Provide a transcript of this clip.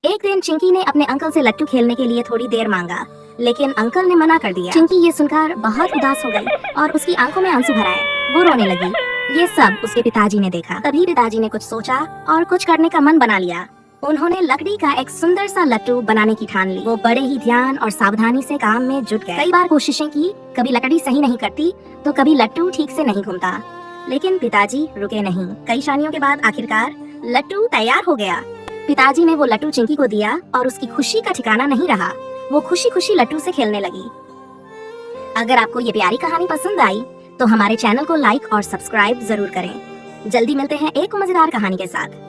एक दिन चिंकी ने अपने अंकल से लट्टू खेलने के लिए थोड़ी देर मांगा, लेकिन अंकल ने मना कर दिया। चिंकी ये सुनकर बहुत उदास हो गई और उसकी आंखों में आंसू भर आए। वो रोने लगी। ये सब उसके पिताजी ने देखा। तभी पिताजी ने कुछ सोचा और कुछ करने का मन बना लिया। उन्होंने लकड़ी का एक सुंदर सा लट्टू बनाने की ठान ली। वो बड़े ही ध्यान और सावधानी से काम में जुट गए। कई बार कोशिशें की, कभी लकड़ी सही नहीं करती तो कभी लट्टू ठीक से नहीं घूमता, लेकिन पिताजी रुके नहीं। कई शानियों के बाद आखिरकार लट्टू तैयार हो गया। पिताजी ने वो लट्टू चिंकी को दिया और उसकी खुशी का ठिकाना नहीं रहा। वो खुशी खुशी लट्टू से खेलने लगी। अगर आपको ये प्यारी कहानी पसंद आई तो हमारे चैनल को लाइक और सब्सक्राइब जरूर करें। जल्दी मिलते हैं एक मजेदार कहानी के साथ।